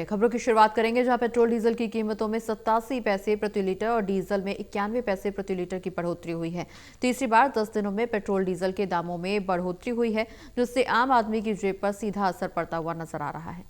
खबरों की शुरुआत करेंगे जहां पेट्रोल डीजल की कीमतों में 87 पैसे प्रति लीटर और डीजल में 91 पैसे प्रति लीटर की बढ़ोतरी हुई है। तीसरी बार 10 दिनों में पेट्रोल डीजल के दामों में बढ़ोतरी हुई है, जिससे आम आदमी की जेब पर सीधा असर पड़ता हुआ नजर आ रहा है।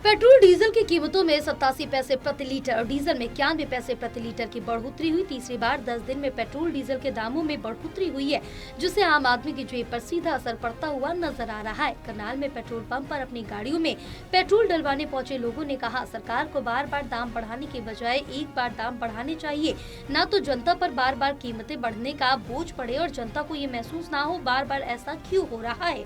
पेट्रोल डीजल की कीमतों में 87 पैसे प्रति लीटर और डीजल में 91 पैसे प्रति लीटर की बढ़ोतरी हुई। तीसरी बार 10 दिन में पेट्रोल डीजल के दामों में बढ़ोतरी हुई है, जिससे आम आदमी की जेब पर सीधा असर पड़ता हुआ नजर आ रहा है। करनाल में पेट्रोल पंप पर अपनी गाड़ियों में पेट्रोल डलवाने पहुंचे लोगों ने कहा, सरकार को बार बार दाम बढ़ाने के बजाय एक बार दाम बढ़ाने चाहिए, न तो जनता पर बार बार कीमतें बढ़ने का बोझ पड़े और जनता को ये महसूस न हो बार बार ऐसा क्यों हो रहा है।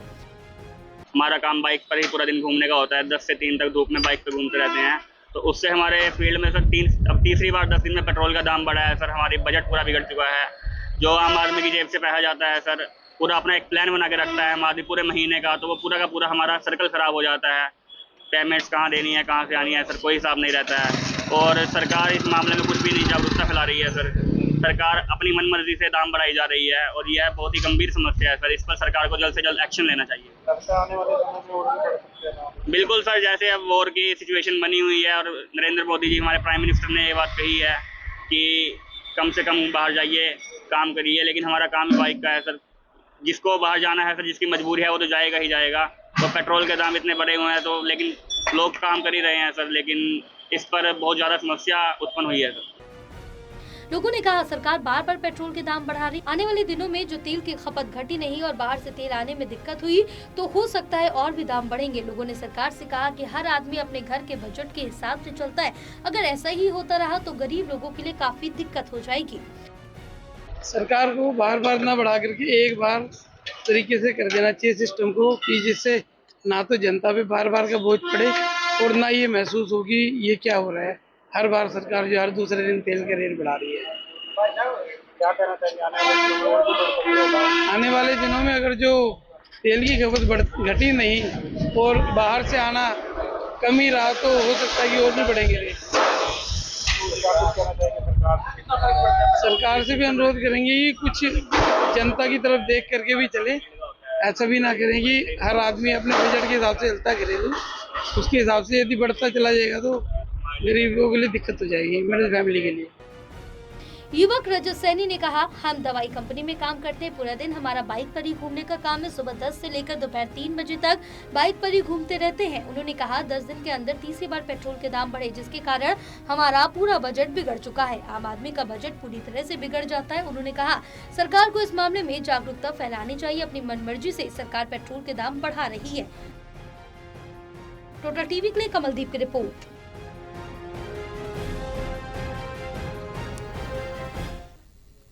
हमारा काम बाइक पर ही पूरा दिन घूमने का होता है। 10 से 3 तक धूप में बाइक पर घूमते रहते हैं, तो उससे हमारे फील्ड में सर अब तीसरी बार 10 दिन में पेट्रोल का दाम बढ़ा है सर। हमारी बजट पूरा बिगड़ चुका है। जो आम आदमी की जेब से पैसा जाता है सर, पूरा अपना एक प्लान बना के रखता है आम आदमी पूरे महीने का, तो वो पूरा का पूरा हमारा सर्कल खराब हो जाता है। पेमेंट्स कहाँ देनी है, कहाँ से आनी है सर, कोई हिसाब नहीं रहता है। और सरकार इस मामले में कुछ भी नहीं जागरूकता फैला रही है सर। सरकार अपनी मनमर्जी से दाम बढ़ाई जा रही है और यह बहुत ही गंभीर समस्या है सर। इस पर सरकार को जल्द से जल्द एक्शन लेना चाहिए। बिल्कुल सर, जैसे अब वॉर की सिचुएशन बनी हुई है और नरेंद्र मोदी जी हमारे प्राइम मिनिस्टर ने ये बात कही है कि कम से कम बाहर जाइए, काम करिए, लेकिन हमारा काम बाइक का है सर। जिसको बाहर जाना है सर, जिसकी मजबूरी है वो तो जाएगा ही जाएगा। तो पेट्रोल के दाम इतने बढ़े हुए हैं तो लेकिन लोग काम कर ही रहे हैं सर, लेकिन इस पर बहुत ज़्यादा समस्या उत्पन्न हुई है सर। लोगों ने कहा, सरकार बार बार पेट्रोल के दाम बढ़ा रही। आने वाले दिनों में जो तेल की खपत घटी नहीं और बाहर से तेल आने में दिक्कत हुई तो हो सकता है और भी दाम बढ़ेंगे। लोगों ने सरकार से कहा कि हर आदमी अपने घर के बजट के हिसाब से चलता है, अगर ऐसा ही होता रहा तो गरीब लोगों के लिए काफी दिक्कत हो जाएगी। सरकार को बार बार ना बढ़ा करके एक बार तरीके से कर देना चाहिए सिस्टम को, कि जिससे ना तो जनता पे बार बार का बोझ पड़े और ना ये महसूस होगी ये क्या हो रहा है। हर बार सरकार जो हर दूसरे दिन तेल के रेट बढ़ा रही है। क्या कहना चाहिए आने वाले दिनों में अगर जो तेल की खपत घटी नहीं और बाहर से आना कम ही रहा तो हो सकता है कि और भी बढ़ेंगे रेट। सरकार से भी अनुरोध करेंगे कि कुछ जनता की तरफ देख करके भी चले। ऐसा भी ना करें कि हर आदमी अपने बजट के हिसाब से चलता घरेलू, उसके हिसाब से यदि बढ़ता चला जाएगा तो गरीबों के लिए दिक्कत हो जाएगी, मिडिल फैमिली के लिए। युवक रजत सैनी ने कहा, हम दवाई कंपनी में काम करते हैं, पूरा दिन हमारा बाइक पर ही घूमने का काम है। सुबह 10 से लेकर दोपहर 3 बजे तक बाइक पर ही घूमते रहते हैं। उन्होंने कहा, 10 दिन के अंदर तीसरी बार पेट्रोल के दाम बढ़े, जिसके कारण हमारा पूरा बजट बिगड़ चुका है। आम आदमी का बजट पूरी तरह से बिगड़ जाता है। उन्होंने कहा, सरकार को इस मामले में जागरूकता फैलानी चाहिए। अपनी मनमर्जी से सरकार पेट्रोल के दाम बढ़ा रही है। टोटल टीवी के लिए कमलदीप की रिपोर्ट।